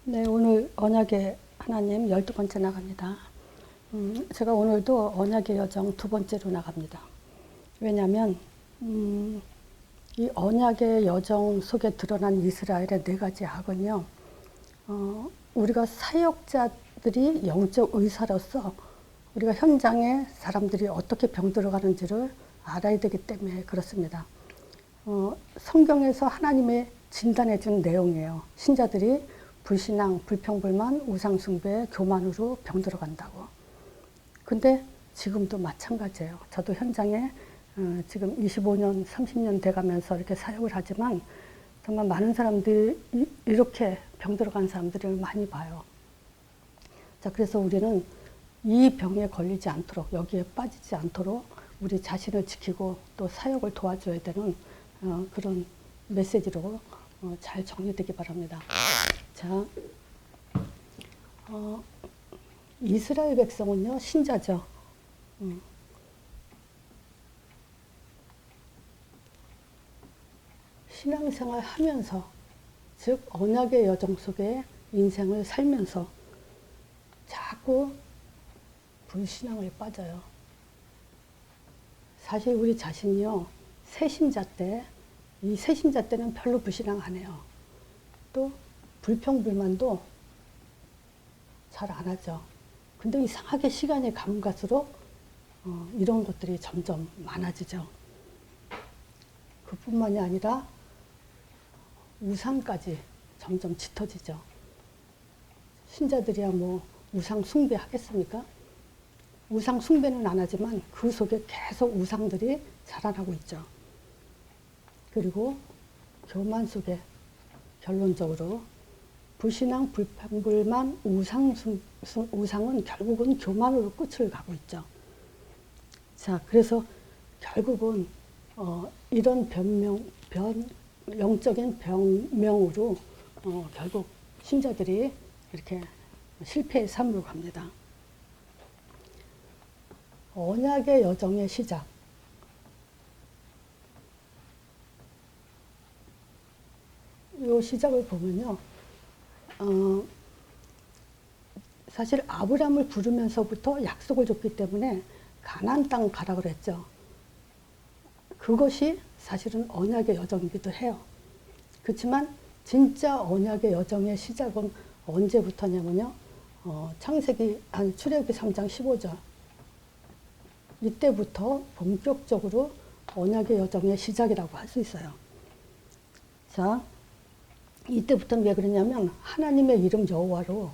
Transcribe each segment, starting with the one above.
네, 오늘 언약의 하나님 12번째 나갑니다. 제가 오늘도 언약의 여정 2번째로 나갑니다. 왜냐하면 이 언약의 여정 속에 드러난 이스라엘의 4가지 악은요. 우리가 사역자들이 영적 의사로서 우리가 현장에 사람들이 어떻게 병들어가는지를 알아야 되기 때문에 그렇습니다. 성경에서 하나님의 진단해 준 내용이에요. 신자들이 불신앙, 불평불만, 우상숭배, 교만으로 병들어간다고. 근데 지금도 마찬가지예요. 저도 현장에 지금 25년, 30년 돼가면서 이렇게 사역을 하지만 정말 많은 사람들이 이렇게 병들어간 사람들을 많이 봐요. 자, 그래서 우리는 이 병에 걸리지 않도록, 여기에 빠지지 않도록 우리 자신을 지키고 또 사역을 도와줘야 되는 그런 메시지로 잘 정리되기 바랍니다. 자, 이스라엘 백성은요, 신자죠. 신앙생활 하면서, 즉, 언약의 여정 속에 인생을 살면서 자꾸 불신앙을 빠져요. 사실 우리 자신이요, 새신자 때, 이 새신자 때는 별로 불신앙 안 해요. 또, 불평불만도 잘 안 하죠. 근데 이상하게 시간이 가면 갈수록 이런 것들이 점점 많아지죠. 그뿐만이 아니라 우상까지 점점 짙어지죠. 신자들이야 뭐 우상 숭배 하겠습니까? 우상 숭배는 안 하지만 그 속에 계속 우상들이 자라나고 있죠. 그리고 교만 속에 결론적으로 불신앙, 불평불만, 우상은 결국은 교만으로 끝을 가고 있죠. 자, 그래서 결국은 이런 영적인 병명으로 결국 신자들이 이렇게 실패의 삶으로 갑니다. 언약의 여정의 시작. 이 시작을 보면요. 사실 아브라함을 부르면서부터 약속을 줬기 때문에 가나안 땅 가라 그랬죠. 그것이 사실은 언약의 여정이기도 해요. 그렇지만 진짜 언약의 여정의 시작은 언제부터냐면요. 출애굽기 3장 15절. 이때부터 본격적으로 언약의 여정의 시작이라고 할 수 있어요. 자, 이때부터는 왜 그러냐면 하나님의 이름 여호와로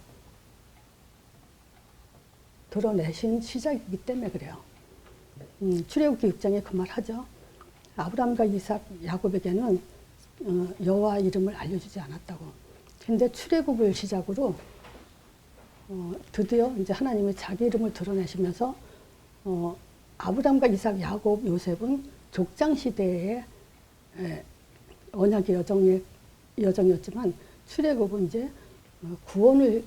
드러내신 시작이기 때문에 그래요. 출애굽기 6장에 그 말 하죠. 아브라함과 이삭, 야곱에게는 여호와 이름을 알려주지 않았다고. 근데 출애굽을 시작으로 드디어 이제 하나님이 자기 이름을 드러내시면서 아브라함과 이삭, 야곱, 요셉은 족장 시대의 언약의 여정이었지만 출애굽은 이제 구원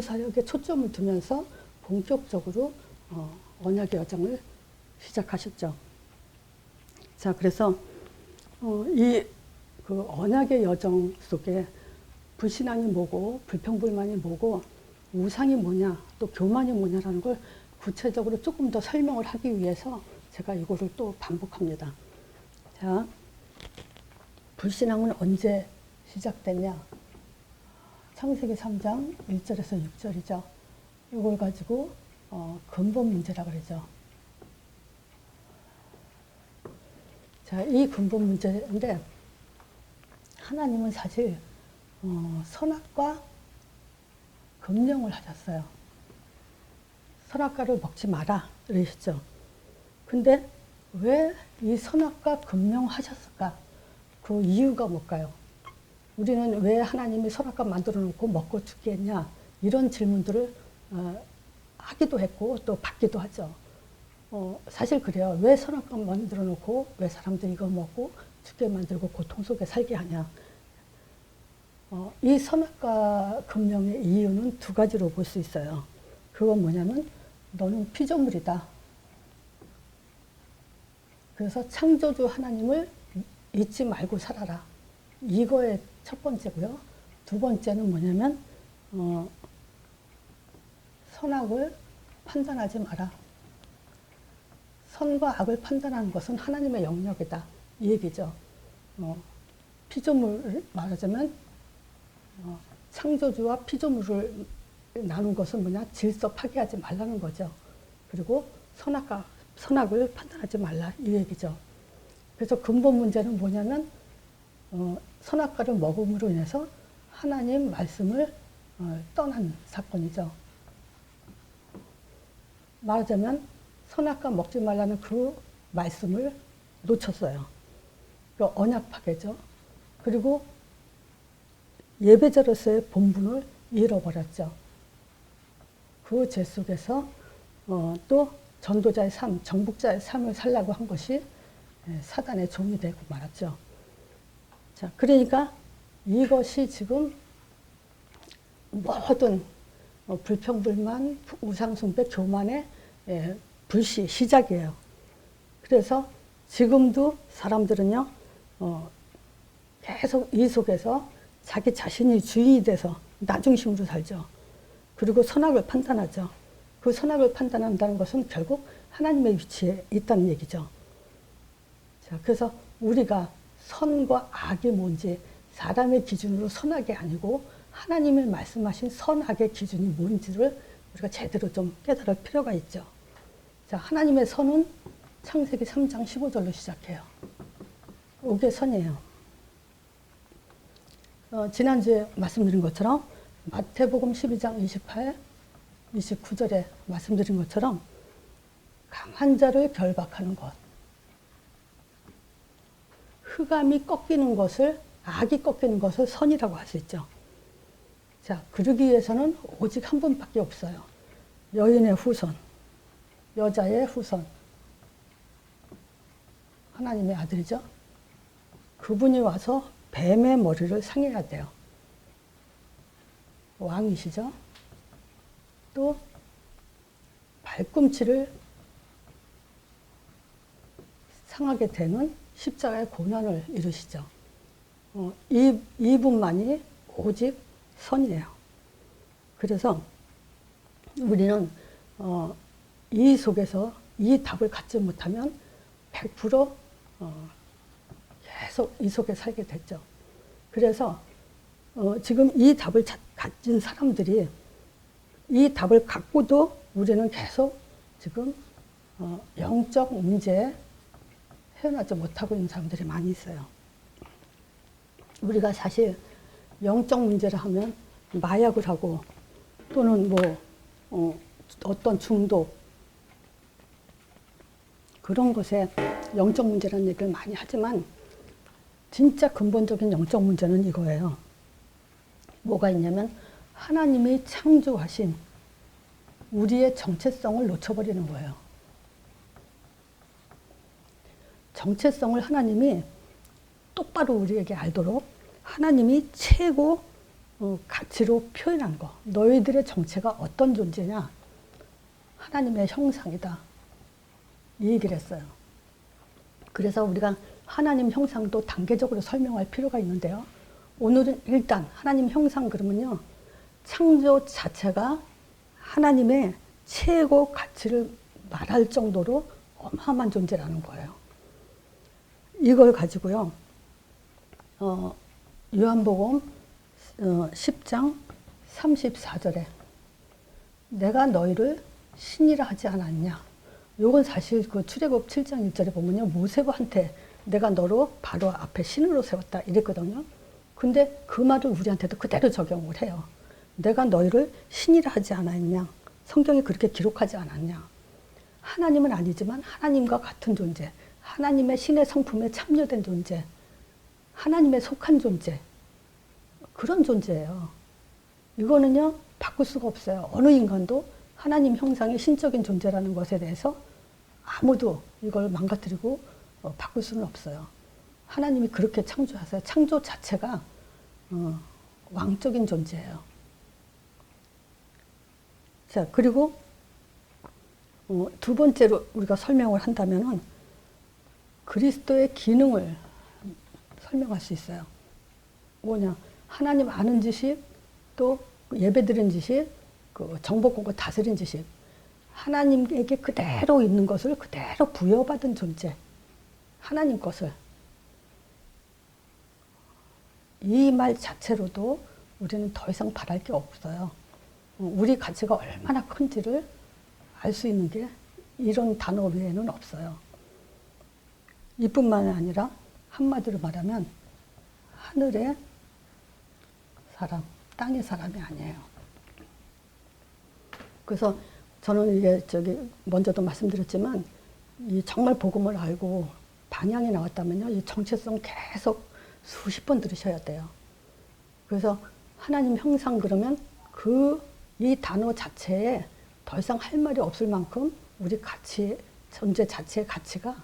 사역에 초점을 두면서 본격적으로 언약의 여정을 시작하셨죠. 자, 그래서 그 언약의 여정 속에 불신앙이 뭐고 불평불만이 뭐고 우상이 뭐냐 또 교만이 뭐냐라는 걸 구체적으로 조금 더 설명을 하기 위해서 제가 이거를 또 반복합니다. 자, 불신앙은 언제 시작됐냐? 창세기 3장 1절에서 6절이죠. 이걸 가지고 근본 문제라고 그러죠. 자, 이 근본 문제인데 하나님은 사실 선악과 금령을 하셨어요. 선악과를 먹지 마라 그러셨죠. 근데 왜 이 선악과 금령하셨을까? 그 이유가 뭘까요? 우리는 왜 하나님이 선악과 만들어 놓고 먹고 죽겠냐? 이런 질문들을 하기도 했고 또 받기도 하죠. 사실 그래요. 왜 선악과 만들어 놓고 왜 사람들이 이거 먹고 죽게 만들고 고통 속에 살게 하냐? 이 선악과 금령의 이유는 2가지로 볼 수 있어요. 그건 뭐냐면 너는 피조물이다. 그래서 창조주 하나님을 잊지 말고 살아라. 이거의 첫 번째고요. 두 번째는 뭐냐면 선악을 판단하지 마라. 선과 악을 판단하는 것은 하나님의 영역이다. 이 얘기죠. 피조물을 말하자면 창조주와 피조물을 나눈 것은 뭐냐? 질서 파괴하지 말라는 거죠. 그리고 선악을 판단하지 말라. 이 얘기죠. 그래서 근본 문제는 뭐냐면 선악과를 먹음으로 인해서 하나님 말씀을 떠난 사건이죠. 말하자면 선악과 먹지 말라는 그 말씀을 놓쳤어요. 그 언약 파괴죠. 그리고 예배자로서의 본분을 잃어버렸죠. 그 죄 속에서 또 전도자의 삶, 정복자의 삶을 살라고 한 것이 사단의 종이 되고 말았죠. 자, 그러니까 이것이 지금 모든 불평불만, 우상숭배, 교만의 불씨, 시작이에요. 그래서 지금도 사람들은요, 계속 이 속에서 자기 자신이 주인이 돼서 나 중심으로 살죠. 그리고 선악을 판단하죠. 그 선악을 판단한다는 것은 결국 하나님의 위치에 있다는 얘기죠. 자, 그래서 우리가 선과 악이 뭔지 사람의 기준으로 선악이 아니고 하나님이 말씀하신 선악의 기준이 뭔지를 우리가 제대로 좀 깨달을 필요가 있죠. 자, 하나님의 선은 창세기 3장 15절로 시작해요. 이게 선이에요. 지난주에 말씀드린 것처럼 마태복음 12장 28, 29절에 말씀드린 것처럼 강한 자를 결박하는 것, 흑암이 꺾이는 것을, 악이 꺾이는 것을 선이라고 할 수 있죠. 자, 그러기 위해서는 오직 한 분밖에 없어요. 여인의 후손, 여자의 후손, 하나님의 아들이죠. 그분이 와서 뱀의 머리를 상해야 돼요. 왕이시죠. 또 발꿈치를 상하게 되는 십자가의 고난을 이루시죠. 이분만이 오직 선이에요. 그래서 우리는 이 속에서 이 답을 갖지 못하면 100% 계속 이 속에 살게 됐죠. 그래서 지금 이 답을 가진 사람들이 이 답을 갖고도 우리는 계속 지금 영적 문제에 헤어나지 못하고 있는 사람들이 많이 있어요. 우리가 사실 영적 문제를 하면 마약을 하고 또는 어떤 중독 그런 것에 영적 문제라는 얘기를 많이 하지만 진짜 근본적인 영적 문제는 이거예요. 뭐가 있냐면 하나님이 창조하신 우리의 정체성을 놓쳐버리는 거예요. 정체성을 하나님이 똑바로 우리에게 알도록 하나님이 최고 가치로 표현한 거. 너희들의 정체가 어떤 존재냐? 하나님의 형상이다. 이 얘기를 했어요. 그래서 우리가 하나님 형상도 단계적으로 설명할 필요가 있는데요. 오늘은 일단 하나님 형상 그러면요. 창조 자체가 하나님의 최고 가치를 말할 정도로 어마어마한 존재라는 거예요. 이걸 가지고요. 요한복음 10장 34절에 내가 너희를 신이라 하지 않았냐. 요건 사실 그 출애굽 7장 1절에 보면요. 모세한테 내가 너로 바로 앞에 신으로 세웠다 이랬거든요. 근데 그 말을 우리한테도 그대로 적용을 해요. 내가 너희를 신이라 하지 않았냐. 성경이 그렇게 기록하지 않았냐. 하나님은 아니지만 하나님과 같은 존재, 하나님의 신의 성품에 참여된 존재, 하나님의 속한 존재, 그런 존재예요. 이거는요 바꿀 수가 없어요. 어느 인간도 하나님 형상의 신적인 존재라는 것에 대해서 아무도 이걸 망가뜨리고 바꿀 수는 없어요. 하나님이 그렇게 창조하세요. 창조 자체가 왕적인 존재예요. 자, 그리고 두 번째로 우리가 설명을 한다면은 그리스도의 기능을 설명할 수 있어요. 뭐냐, 하나님 아는 지식, 또 예배드린 지식, 그 정복하고 다스린 지식, 하나님에게 그대로 있는 것을 그대로 부여받은 존재, 하나님 것을. 이 말 자체로도 우리는 더 이상 바랄 게 없어요. 우리 가치가 얼마나 큰지를 알 수 있는 게 이런 단어 외에는 없어요. 이뿐만 아니라 한마디로 말하면 하늘의 사람, 땅의 사람이 아니에요. 그래서 저는 이게 먼저도 말씀드렸지만 이 정말 복음을 알고 방향이 나왔다면요, 이 정체성 계속 수십 번 들으셔야 돼요. 그래서 하나님 형상 그러면 이 단어 자체에 더 이상 할 말이 없을 만큼 우리 가치, 존재 자체의 가치가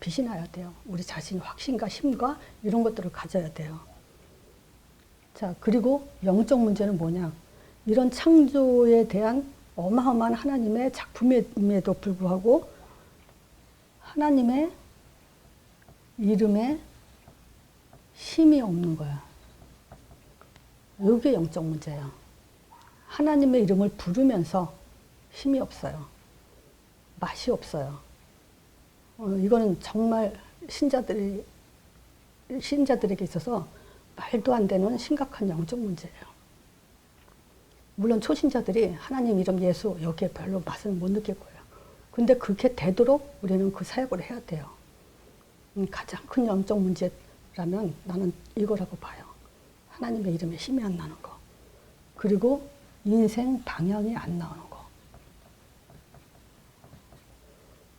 빛이 나야 돼요. 우리 자신의 확신과 힘과 이런 것들을 가져야 돼요. 자, 그리고 영적 문제는 뭐냐? 이런 창조에 대한 어마어마한 하나님의 작품임에도 불구하고 하나님의 이름에 힘이 없는 거야. 이게 영적 문제예요. 하나님의 이름을 부르면서 힘이 없어요. 맛이 없어요. 이거는 정말 신자들에게 있어서 말도 안 되는 심각한 영적 문제예요. 물론 초신자들이 하나님 이름 예수 여기에 별로 맛을 못 느낄 거예요. 근데 그게 되도록 우리는 그 사역을 해야 돼요. 가장 큰 영적 문제라면 나는 이거라고 봐요. 하나님의 이름에 힘이 안 나는 거. 그리고 인생 방향이 안 나오는 거.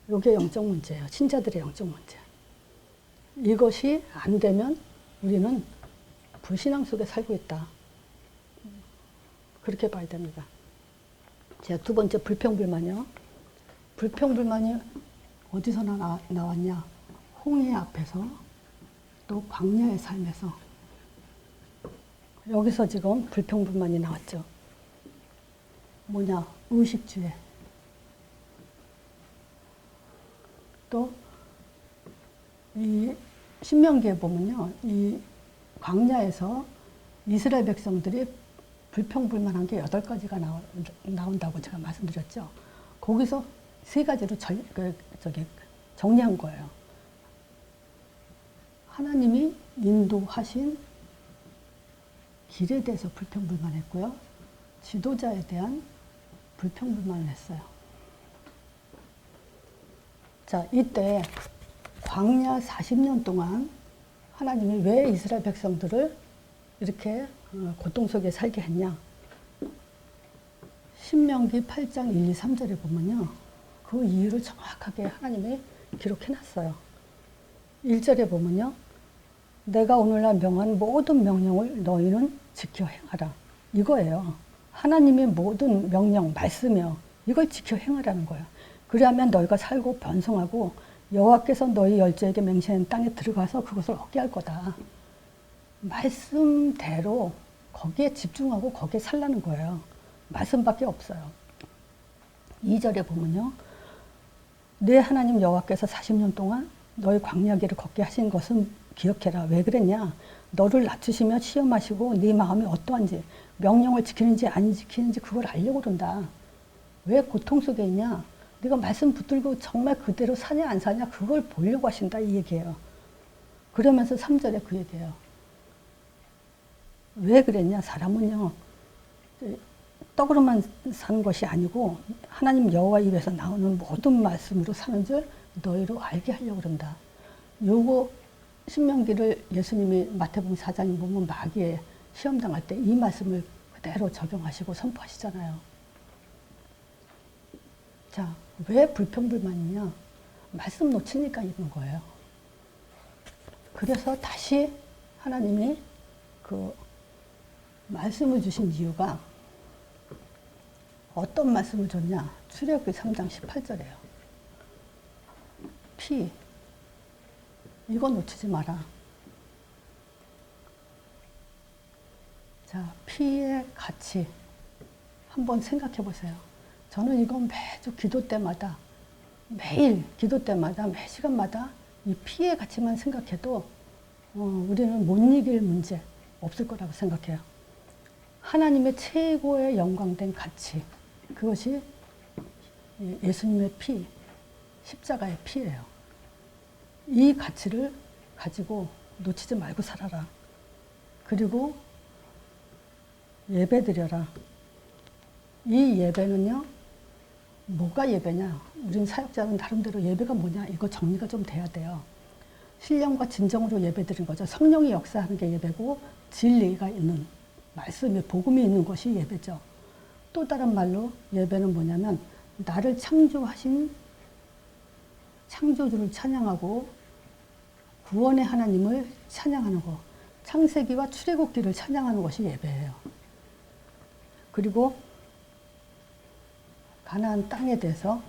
이게 영적 문제예요. 신자들의 영적 문제. 이것이 안 되면 우리는 불신앙 속에 살고 있다. 그렇게 봐야 됩니다. 자, 두 번째 불평불만이요. 불평불만이 어디서 나왔냐? 홍해 앞에서 또 광야의 삶에서 여기서 지금 불평불만이 나왔죠. 뭐냐? 의식주의. 또 이 신명기에 보면요, 이 광야에서 이스라엘 백성들이 불평불만한 게 8가지가 나온다고 제가 말씀드렸죠. 거기서 3가지로 정리한 거예요. 하나님이 인도하신 길에 대해서 불평불만했고요. 지도자에 대한 불평불만을 했어요. 자, 이때 광야 40년 동안 하나님이 왜 이스라엘 백성들을 이렇게 고통 속에 살게 했냐? 신명기 8장 1, 2, 3절에 보면요, 그 이유를 정확하게 하나님이 기록해놨어요. 1절에 보면요, 내가 오늘날 명한 모든 명령을 너희는 지켜 행하라. 이거예요. 하나님의 모든 명령, 말씀이요. 이걸 지켜 행하라는 거예요. 그리하면 너희가 살고 번성하고 여호와께서 너희 열조에게 맹세한 땅에 들어가서 그것을 얻게 할 거다. 말씀대로 거기에 집중하고 거기에 살라는 거예요. 말씀밖에 없어요. 2절에 보면요, 내 하나님 여호와께서 40년 동안 너희 광야길을 걷게 하신 것은 기억해라. 왜 그랬냐? 너를 낮추시며 시험하시고 네 마음이 어떠한지, 명령을 지키는지 안 지키는지 그걸 알려고 그런다. 왜 고통 속에 있냐? 네가 말씀 붙들고 정말 그대로 사냐 안 사냐 그걸 보려고 하신다, 이 얘기예요. 그러면서 3절에 그 얘기예요. 왜 그랬냐? 사람은요, 떡으로만 사는 것이 아니고 하나님 여호와 입에서 나오는 모든 말씀으로 사는 줄 너희로 알게 하려고 그런다. 요거 신명기를 예수님이 마태복음 4장에 보면 마귀에 시험당할 때 이 말씀을 그대로 적용하시고 선포하시잖아요. 자, 왜 불평불만이냐? 말씀 놓치니까 이런 거예요. 그래서 다시 하나님이 그 말씀을 주신 이유가 어떤 말씀을 줬냐? 출애굽기 3장 18절이에요. 피, 이거 놓치지 마라. 자, 피의 가치 한번 생각해 보세요. 저는 이건 매주 기도 때마다, 매일 기도 때마다, 매 시간마다 이 피의 가치만 생각해도 우리는 못 이길 문제, 없을 거라고 생각해요. 하나님의 최고의 영광된 가치, 그것이 예수님의 피, 십자가의 피예요. 이 가치를 가지고 놓치지 말고 살아라. 그리고 예배드려라. 이 예배는요, 뭐가 예배냐? 우린 사역자는 나름대로 예배가 뭐냐? 이거 정리가 좀 돼야 돼요. 신령과 진정으로 예배드리는 거죠. 성령이 역사하는 게 예배고 진리가 있는 말씀이 복음이 있는 것이 예배죠. 또 다른 말로 예배는 뭐냐면 나를 창조하신 창조주를 찬양하고 구원의 하나님을 찬양하는 것, 창세기와 출애굽기를 찬양하는 것이 예배예요. 그리고 가나안 땅에 대해서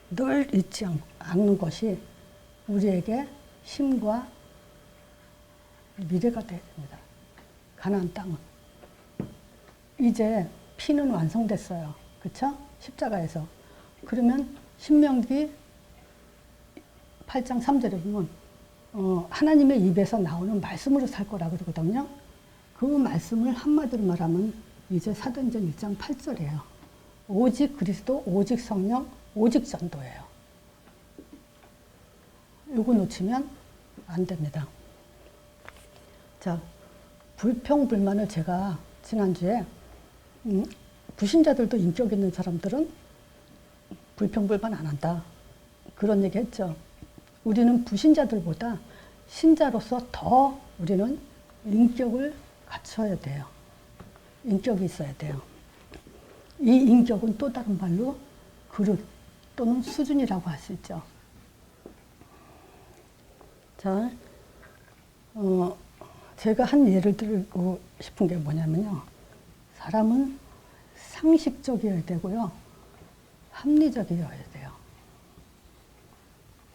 늘 잊지 않는 것이 우리에게 힘과 미래가 되어야 됩니다. 가나안 땅은. 이제 피는 완성됐어요. 그쵸? 십자가에서. 그러면 신명기 8장 3절에 보면 하나님의 입에서 나오는 말씀으로 살 거라 그러거든요. 그 말씀을 한마디로 말하면 이제 사도행전 1장 8절이에요. 오직 그리스도, 오직 성령, 오직 전도예요. 이거 놓치면 안 됩니다. 자, 불평불만을 제가 지난주에 불신자들도 인격 있는 사람들은 불평불만 안 한다. 그런 얘기 했죠. 우리는 불신자들보다 신자로서 더 우리는 인격을 갖춰야 돼요. 인격이 있어야 돼요. 이 인격은 또 다른 말로 그릇 또는 수준이라고 할 수 있죠. 자, 제가 한 예를 들고 싶은 게 뭐냐면요. 사람은 상식적이어야 되고요. 합리적이어야 돼요.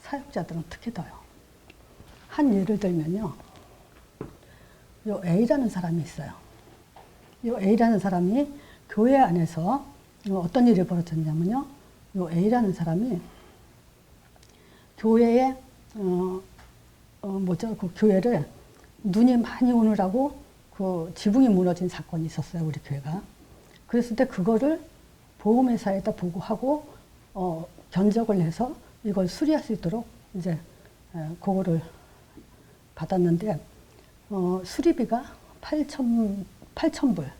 사역자들은 특히 더요. 한 예를 들면요. 요 A라는 사람이 있어요. 요 A라는 사람이 교회 안에서 어떤 일이 벌어졌냐면요. 요 A라는 사람이 교회에 그 교회를 눈이 많이 오느라고 그 지붕이 무너진 사건이 있었어요. 우리 교회가. 그랬을 때 그거를 보험회사에다 보고하고 견적을 해서 이걸 수리할 수 있도록 이제 그거를 받았는데 수리비가 8,000불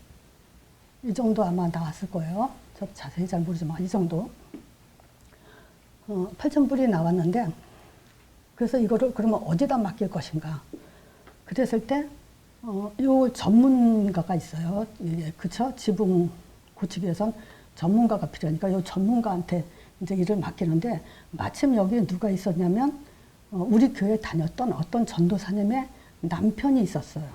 이 정도 아마 나왔을 거예요. 저 자세히 잘 모르지만 이 정도 8,000불이 나왔는데 그래서 이거를 그러면 어디다 맡길 것인가? 그랬을 때 요 전문가가 있어요. 예, 그쵸? 지붕 고치기 위해선 전문가가 필요하니까 요 전문가한테 이제 일을 맡기는데 마침 여기 누가 있었냐면 우리 교회 다녔던 어떤 전도사님의 남편이 있었어요.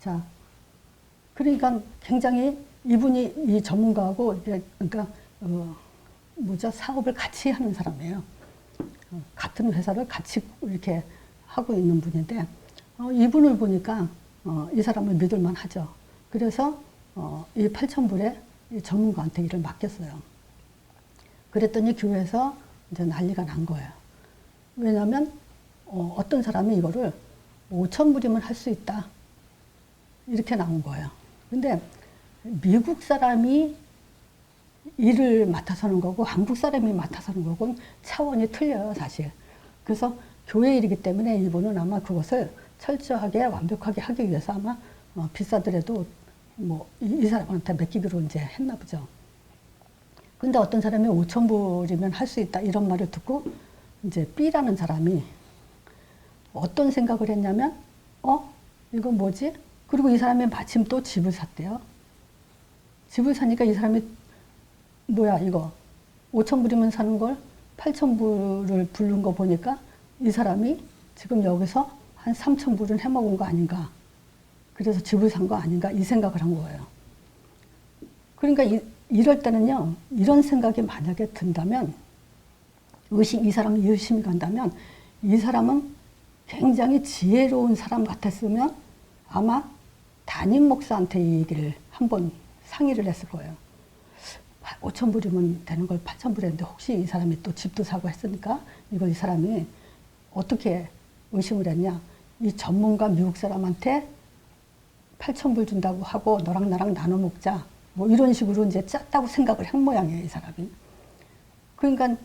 자, 그러니까 굉장히 이분이 이 전문가하고 그러니까 사업을 같이 하는 사람이에요. 같은 회사를 같이 이렇게 하고 있는 분인데 이분을 보니까 이 사람을 믿을만 하죠. 그래서 이 8,000불에 이 전문가한테 일을 맡겼어요. 그랬더니 교회에서 이제 난리가 난 거예요. 왜냐하면 어떤 사람이 이거를 5,000불이면 할 수 있다. 이렇게 나온 거예요. 근데 미국 사람이 일을 맡아서 하는 거고 한국 사람이 맡아서 하는 거고는 차원이 틀려요, 사실. 그래서 교회 일이기 때문에 이분은 아마 그것을 철저하게 완벽하게 하기 위해서 아마 비싸더라도 이 사람한테 맡기기로 이제 했나 보죠. 근데 어떤 사람이 5,000불이면 할 수 있다 이런 말을 듣고 이제 B라는 사람이 어떤 생각을 했냐면 이거 뭐지? 그리고 이 사람이 마침 또 집을 샀대요. 집을 사니까 이 사람이 뭐야 이거 5,000불이면 사는 걸 8,000불을 부른 거 보니까 이 사람이 지금 여기서 한 3,000불은 해먹은 거 아닌가. 그래서 집을 산 거 아닌가 이 생각을 한 거예요. 그러니까 이럴 때는요. 이런 생각이 만약에 든다면 이 사람이 의심이 간다면 이 사람은 굉장히 지혜로운 사람 같았으면 아마 담임 목사한테 이 얘기를 한번 상의를 했을 거예요. 5,000불이면 되는 걸 8,000불 했는데 혹시 이 사람이 또 집도 사고 했으니까 이 사람이 어떻게 의심을 했냐. 이 전문가 미국 사람한테 8,000불 준다고 하고 너랑 나랑 나눠 먹자. 뭐 이런 식으로 이제 짰다고 생각을 한 모양이에요, 이 사람이. 그러니까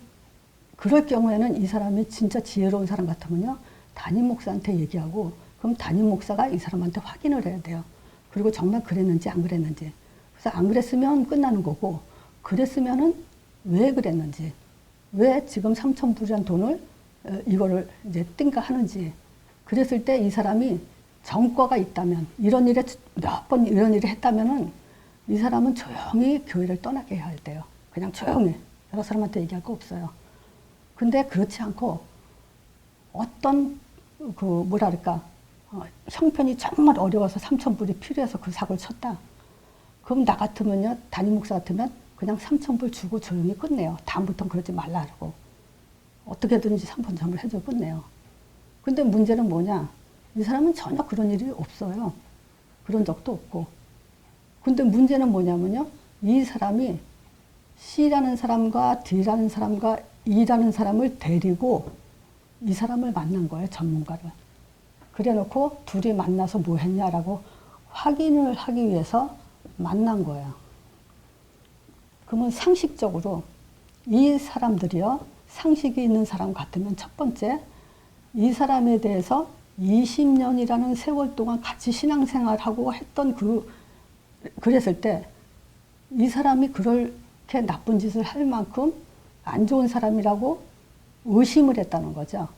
그럴 경우에는 이 사람이 진짜 지혜로운 사람 같으면요, 담임 목사한테 얘기하고, 그럼 담임 목사가 이 사람한테 확인을 해야 돼요. 그리고 정말 그랬는지 안 그랬는지. 그래서 안 그랬으면 끝나는 거고, 그랬으면은 왜 그랬는지, 왜 지금 3,000불이란 돈을 이거를 이제 띵가 하는지. 그랬을 때 이 사람이 전과가 있다면, 이런 일에 몇 번 이런 일을 했다면은 이 사람은 조용히 교회를 떠나게 해야 돼요. 그냥 조용히. 여러 사람한테 얘기할 거 없어요. 근데 그렇지 않고 어떤 그 뭐랄까 형편이 정말 어려워서 3,000불이 필요해서 그 사고를 쳤다. 그럼 나 같으면요, 담임 목사 같으면 그냥 3,000불 주고 조용히 끝내요. 다음부터는 그러지 말라고. 어떻게든지 3,000불 해주고 끝내요. 근데 문제는 뭐냐? 이 사람은 전혀 그런 일이 없어요. 그런 적도 없고. 근데 문제는 뭐냐면요, 이 사람이 C라는 사람과 D라는 사람과 E라는 사람을 데리고 이 사람을 만난 거예요, 전문가를. 그래 놓고 둘이 만나서 뭐 했냐라고 확인을 하기 위해서 만난 거예요. 그러면 상식적으로 이 사람들이요, 상식이 있는 사람 같으면 첫 번째, 이 사람에 대해서 20년이라는 세월 동안 같이 신앙생활하고 했던 그랬을 때 이 사람이 그렇게 나쁜 짓을 할 만큼 안 좋은 사람이라고 의심을 했다는 거죠.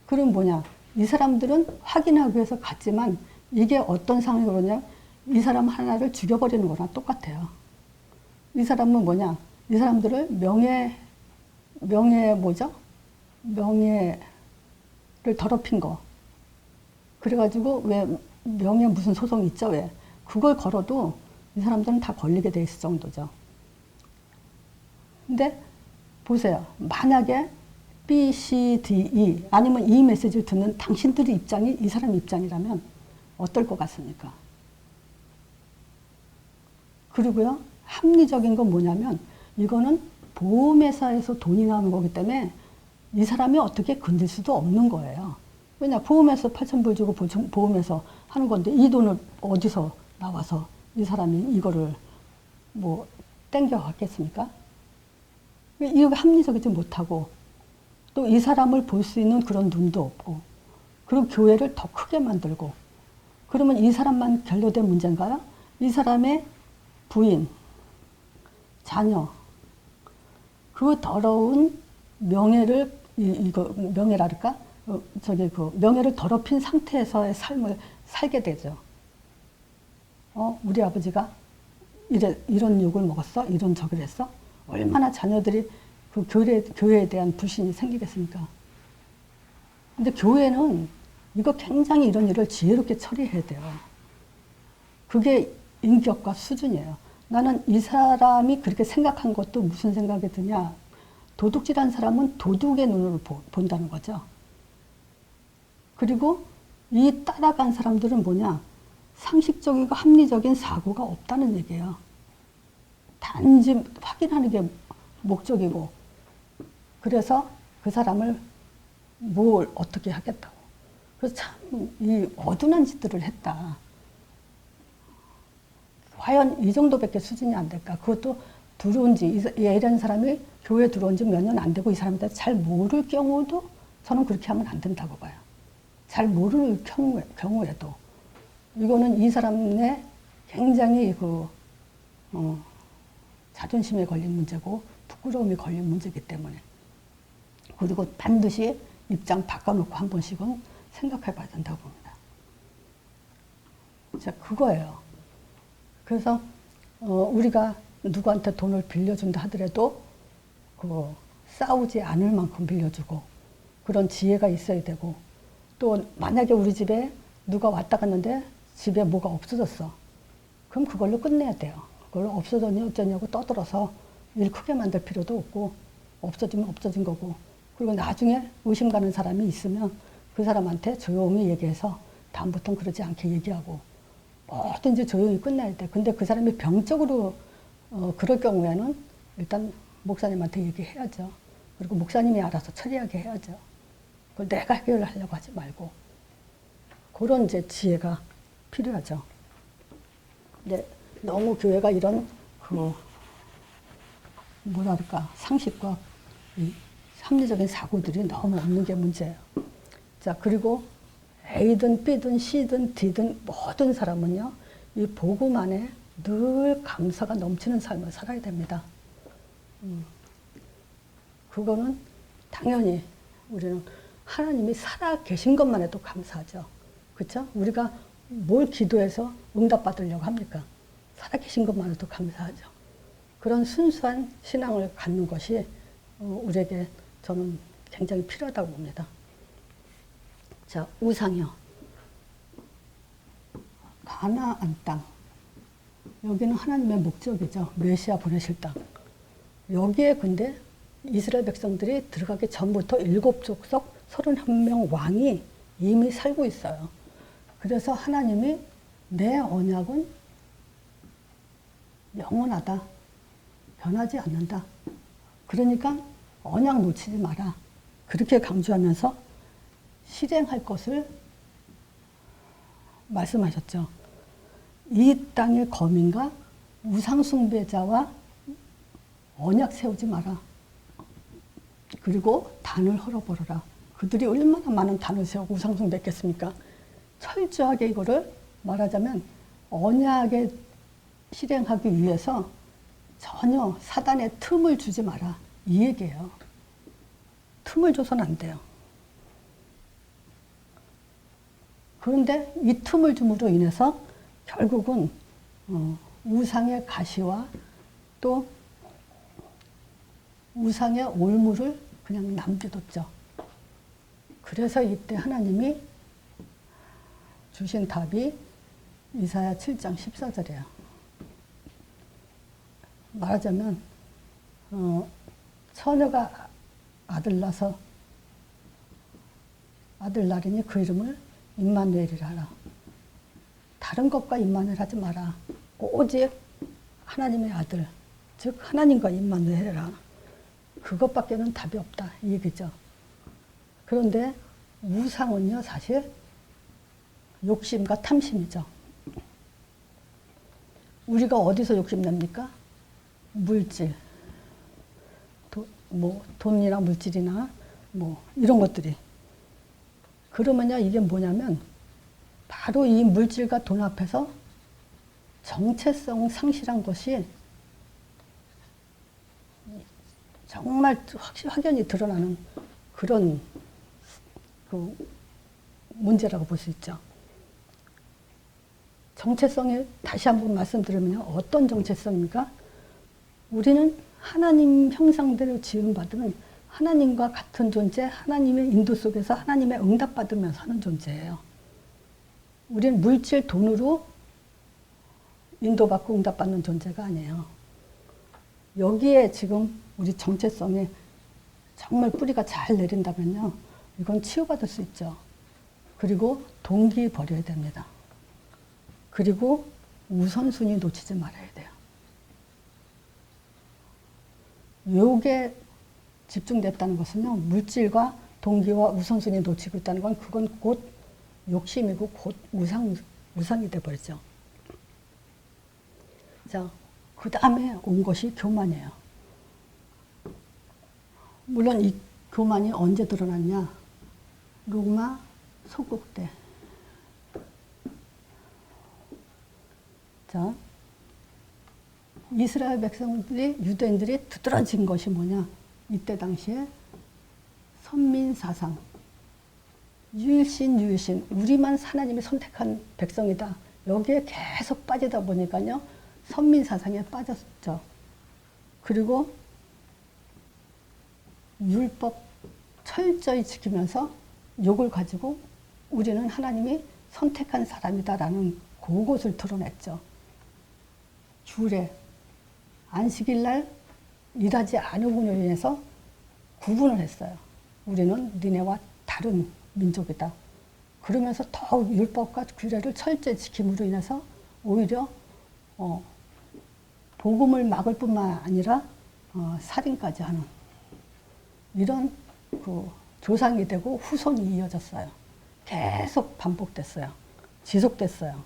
그럼 뭐냐? 이 사람들은 확인하기 위해서 갔지만 이게 어떤 상황이냐? 이 사람 하나를 죽여버리는 거랑 똑같아요. 이 사람은 뭐냐? 이 사람들을 뭐죠? 명예를 더럽힌 거. 그래가지고 왜 명예 무슨 소송 있죠? 왜? 그걸 걸어도 이 사람들은 다 걸리게 돼 있을 정도죠. 근데 보세요. 만약에 B, C, D, E 아니면 이 메시지를 듣는 당신들의 입장이 이 사람 입장이라면 어떨 것 같습니까? 그리고요, 합리적인 건 뭐냐면 이거는 보험회사에서 돈이 나오는 거기 때문에 이 사람이 어떻게 건들 수도 없는 거예요. 왜냐, 보험회사 8,000불 주고 보험회사 하는 건데 이 돈을 어디서 나와서 이 사람이 이거를 뭐 땡겨갔겠습니까? 이거 합리적이지 못하고 또 이 사람을 볼 수 있는 그런 눈도 없고, 그리고 교회를 더 크게 만들고, 그러면 이 사람만 결여된 문제인가요? 이 사람의 부인, 자녀, 그 더러운 명예를 명예랄까? 명예를 더럽힌 상태에서의 삶을 살게 되죠. 우리 아버지가 이런 욕을 먹었어? 이런 저걸 했어? 얼마나 자녀들이 그 교회에 대한 불신이 생기겠습니까? 근데 교회는 이거 굉장히 이런 일을 지혜롭게 처리해야 돼요. 그게 인격과 수준이에요. 나는 이 사람이 그렇게 생각한 것도 무슨 생각이 드냐. 도둑질한 사람은 도둑의 눈으로 본다는 거죠. 그리고 이 따라간 사람들은 뭐냐. 상식적이고 합리적인 사고가 없다는 얘기예요. 단지 확인하는 게 목적이고, 그래서 그 사람을 뭘 어떻게 하겠다고. 그래서 참 이 어둔한 짓들을 했다. 과연 이 정도밖에 수준이 안 될까? 그것도 들어온 지, 이런 사람이 교회에 들어온 지 몇 년 안 되고 이 사람에 대해서 잘 모를 경우도 저는 그렇게 하면 안 된다고 봐요. 잘 모를 경우에도. 이거는 이 사람의 굉장히 자존심에 걸린 문제고 부끄러움이 걸린 문제이기 때문에. 그리고 반드시 입장 바꿔놓고 한 번씩은 생각해 봐야 된다고 봅니다. 자, 그거예요. 그래서 우리가 누구한테 돈을 빌려준다 하더라도 싸우지 않을 만큼 빌려주고 그런 지혜가 있어야 되고, 또 만약에 우리 집에 누가 왔다 갔는데 집에 뭐가 없어졌어. 그럼 그걸로 끝내야 돼요. 그걸로 없어졌냐 어쩌냐고 떠들어서 일 크게 만들 필요도 없고, 없어지면 없어진 거고, 그리고 나중에 의심 가는 사람이 있으면 그 사람한테 조용히 얘기해서 다음부터는 그러지 않게 얘기하고 뭐든지 조용히 끝내야 돼. 근데 그 사람이 병적으로 그럴 경우에는 일단 목사님한테 얘기해야죠. 그리고 목사님이 알아서 처리하게 해야죠. 그걸 내가 해결하려고 하지 말고 그런 이제 지혜가 필요하죠. 근데 너무 교회가 이런 뭐랄까 상식과 이 합리적인 사고들이 너무 없는 게 문제예요. 자, 그리고 A든 B든 C든 D든 모든 사람은요, 이 복음 안에 늘 감사가 넘치는 삶을 살아야 됩니다. 그거는 당연히 우리는 하나님이 살아 계신 것만 해도 감사하죠. 그렇죠? 우리가 뭘 기도해서 응답받으려고 합니까? 살아 계신 것만 해도 감사하죠. 그런 순수한 신앙을 갖는 것이 우리에게 저는 굉장히 필요하다고 봅니다. 자, 우상이요. 가나안 땅. 여기는 하나님의 목적이죠. 메시아 보내실 땅. 여기에 근데 이스라엘 백성들이 들어가기 전부터 7족속 31명 왕이 이미 살고 있어요. 그래서 하나님이 내 언약은 영원하다. 변하지 않는다. 그러니까 언약 놓치지 마라. 그렇게 강조하면서 실행할 것을 말씀하셨죠. 이 땅의 거민과 우상숭배자와 언약 세우지 마라. 그리고 단을 헐어버려라. 그들이 얼마나 많은 단을 세우고 우상숭배했겠습니까? 철저하게 이거를 말하자면 언약에 실행하기 위해서 전혀 사단에 틈을 주지 마라. 이 얘기예요. 틈을 줘서는 안 돼요. 그런데 이 틈을 줌으로 인해서 결국은 우상의 가시와 또 우상의 올무를 그냥 남겨뒀죠. 그래서 이때 하나님이 주신 답이 이사야 7장 14절이에요. 말하자면 처녀가 아들 낳아서 아들 낳으니 그 이름을 임마누엘이라 하라. 다른 것과 임마누엘 하지 마라. 오직 하나님의 아들, 즉 하나님과 임마누엘이라. 그것밖에는 답이 없다 이 얘기죠. 그런데 우상은요 사실 욕심과 탐심이죠. 우리가 어디서 욕심냅니까? 물질, 돈이나 물질이나 이런 것들이. 그러면요 이게 뭐냐면 바로 이 물질과 돈 앞에서 정체성 상실한 것이 정말 확연히 드러나는 그런 문제라고 볼 수 있죠. 정체성이 다시 한번 말씀드리면요. 어떤 정체성입니까? 우리는 하나님 형상대로 지음받은 하나님과 같은 존재, 하나님의 인도 속에서 하나님의 응답받으면서 사는 존재예요. 우리는 물질, 돈으로 인도받고 응답받는 존재가 아니에요. 여기에 지금 우리 정체성에 정말 뿌리가 잘 내린다면요. 이건 치유받을 수 있죠. 그리고 동기 버려야 됩니다. 그리고 우선순위 놓치지 말아야 돼요. 요게 집중됐다는 것은요. 물질과 동기와 우선순위 놓치고 있다는 건 그건 곧 욕심이고 곧 우상이 돼버리죠. 자, 그 다음에 온 것이 교만이에요. 물론 이 교만이 언제 드러났냐? 로마 속국 때. 자, 이스라엘 백성들이, 유대인들이 두드러진 것이 뭐냐? 이때 당시에 선민사상, 유일신, 우리만 하나님이 선택한 백성이다. 여기에 계속 빠지다 보니까요, 선민사상에 빠졌죠. 그리고 율법 철저히 지키면서 욕을 가지고 우리는 하나님이 선택한 사람이다라는 그것을 드러냈죠. 규례, 안식일날 일하지 않음으로 인해서 구분을 했어요. 우리는 니네와 다른 민족이다. 그러면서 더 율법과 규례를 철저히 지킴으로 인해서 오히려 복음을 막을 뿐만 아니라 살인까지 하는 이런 조상이 되고 후손이 이어졌어요. 계속 반복됐어요. 지속됐어요.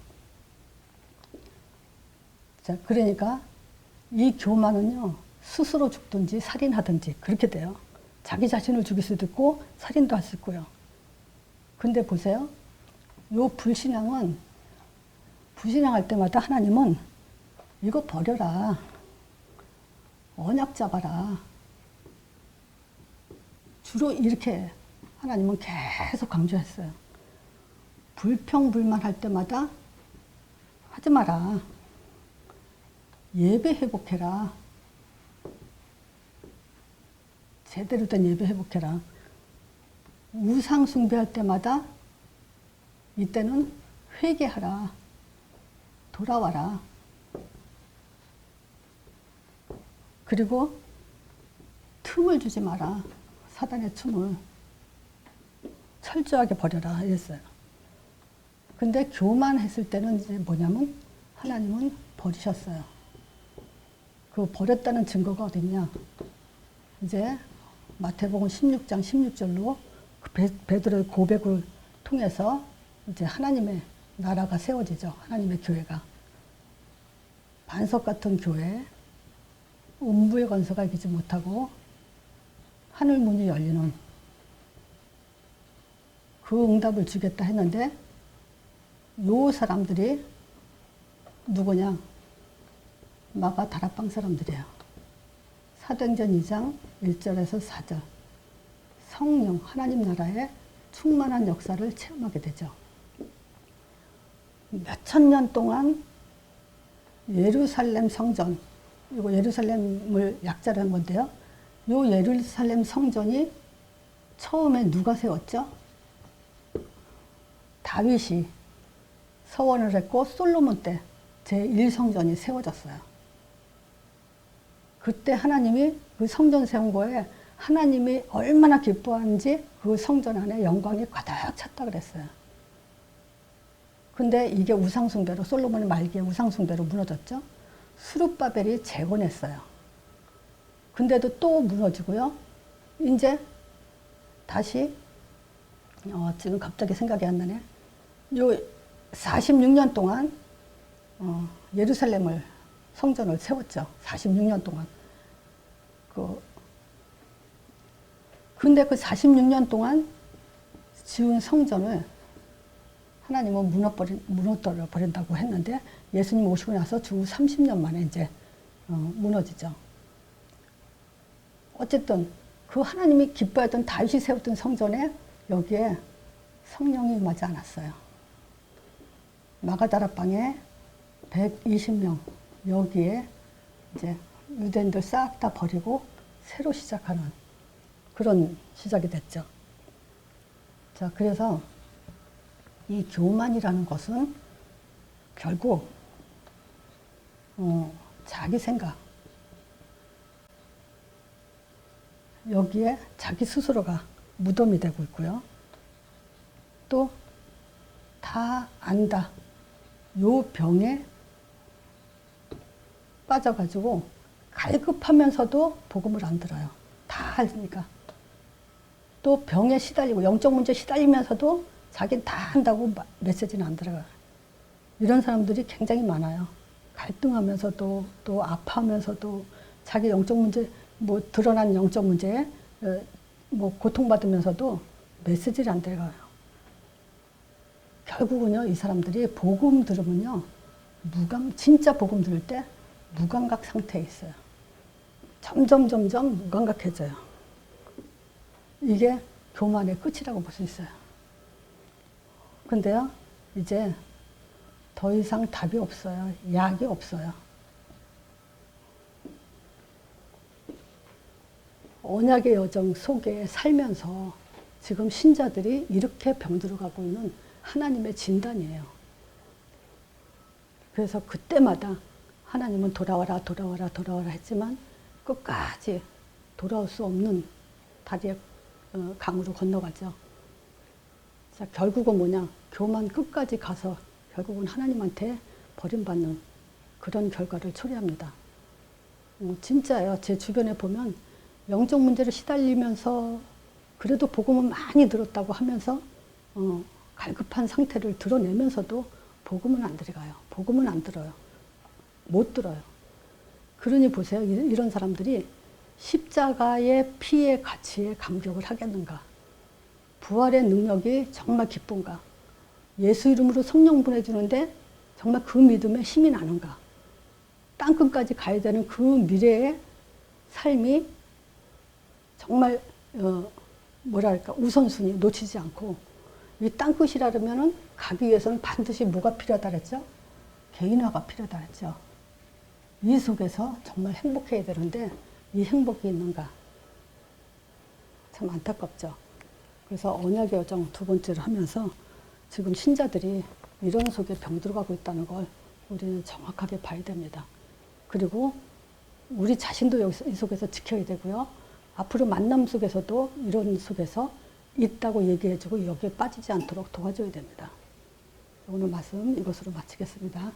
자, 그러니까 이 교만은요, 스스로 죽든지 살인하든지 그렇게 돼요. 자기 자신을 죽일 수도 있고 살인도 할 수 있고요. 근데 보세요. 요 불신앙은 불신앙할 때마다 하나님은 이거 버려라. 언약 잡아라. 주로 이렇게 하나님은 계속 강조했어요. 불평불만할 때마다 하지 마라. 예배 회복해라. 제대로 된 예배 회복해라. 우상 숭배할 때마다 이때는 회개하라. 돌아와라. 그리고 틈을 주지 마라. 사단의 틈을 철저하게 버려라 이랬어요. 근데 교만했을 때는 이제 뭐냐면 하나님은 버리셨어요. 그 버렸다는 증거가 어딨냐? 이제 마태복음 16장 16절로 그 베드로의 고백을 통해서 이제 하나님의 나라가 세워지죠. 하나님의 교회가. 반석 같은 교회, 음부의 권세가 이기지 못하고 하늘 문이 열리는 그 응답을 주겠다 했는데 요 사람들이 누구냐? 마가 다락방 사람들이에요. 사도행전 2장 1절에서 4절. 성령, 하나님 나라의 충만한 역사를 체험하게 되죠. 몇천 년 동안 예루살렘 성전, 이거 예루살렘을 약자로 한 건데요. 요 예루살렘 성전이 처음에 누가 세웠죠? 다윗이 서원을 했고 솔로몬 때 제1성전이 세워졌어요. 그때 하나님이 그 성전 세운 거에 하나님이 얼마나 기뻐하는지 그 성전 안에 영광이 가득 찼다 그랬어요. 근데 이게 우상숭배로 솔로몬의 말기에 우상숭배로 무너졌죠. 스룹바벨이 재건했어요. 근데도 또 무너지고요. 이제 다시 지금 갑자기 생각이 안 나네. 요 46년 동안 예루살렘을 성전을 세웠죠. 46년 동안. 근데 그 46년 동안 지은 성전을 하나님은 무너뜨려 버린다고 했는데 예수님 오시고 나서 주 30년 만에 이제 무너지죠. 어쨌든 그 하나님이 기뻐했던 다윗이 세웠던 성전에 여기에 성령이 임하지 않았어요. 마가다락방에 120명 여기에 이제 유대인들 싹 다 버리고 새로 시작하는 그런 시작이 됐죠. 자, 그래서 이 교만이라는 것은 결국 자기 생각, 여기에 자기 스스로가 무덤이 되고 있고요. 또 다 안다. 요 병에 빠져가지고 갈급하면서도 복음을 안 들어요. 다 알니까. 또 병에 시달리고 영적 문제에 시달리면서도 자기는 다 한다고 메시지는 안 들어가요. 이런 사람들이 굉장히 많아요. 갈등하면서도 또 아파하면서도 자기 영적 문제, 뭐 드러난 영적 문제에 뭐 고통받으면서도 메시지를 안 들어가요. 결국은요, 이 사람들이 복음 들으면요, 진짜 복음 들을 때 무감각 상태에 있어요. 점점 무감각해져요. 이게 교만의 끝이라고 볼 수 있어요. 근데요, 이제 더 이상 답이 없어요. 약이 없어요. 언약의 여정 속에 살면서 지금 신자들이 이렇게 병들어 가고 있는 하나님의 진단이에요. 그래서 그때마다 하나님은 돌아와라 했지만 끝까지 돌아올 수 없는 다리의 강으로 건너가죠. 자, 결국은 뭐냐? 교만 끝까지 가서 결국은 하나님한테 버림받는 그런 결과를 초래합니다. 진짜예요. 제 주변에 보면 영적 문제를 시달리면서 그래도 복음은 많이 들었다고 하면서 갈급한 상태를 드러내면서도 복음은 안 들어가요. 복음은 안 들어요. 못 들어요. 그러니 보세요. 이런 사람들이 십자가의 피의 가치에 감격을 하겠는가? 부활의 능력이 정말 기쁜가? 예수 이름으로 성령 보내주는데 정말 그 믿음에 힘이 나는가? 땅끝까지 가야 되는 그 미래의 삶이 정말 뭐랄까 우선순위 놓치지 않고 이 땅끝이라면은 가기 위해서는 반드시 뭐가 필요하다 그랬죠? 개인화가 필요하다 그랬죠. 이 속에서 정말 행복해야 되는데 이 행복이 있는가? 참 안타깝죠. 그래서 언약의 여정 두 번째를 하면서 지금 신자들이 이런 속에 병들어가고 있다는 걸 우리는 정확하게 봐야 됩니다. 그리고 우리 자신도 이 속에서 지켜야 되고요. 앞으로 만남 속에서도 이런 속에서 있다고 얘기해주고 여기에 빠지지 않도록 도와줘야 됩니다. 오늘 말씀 이것으로 마치겠습니다.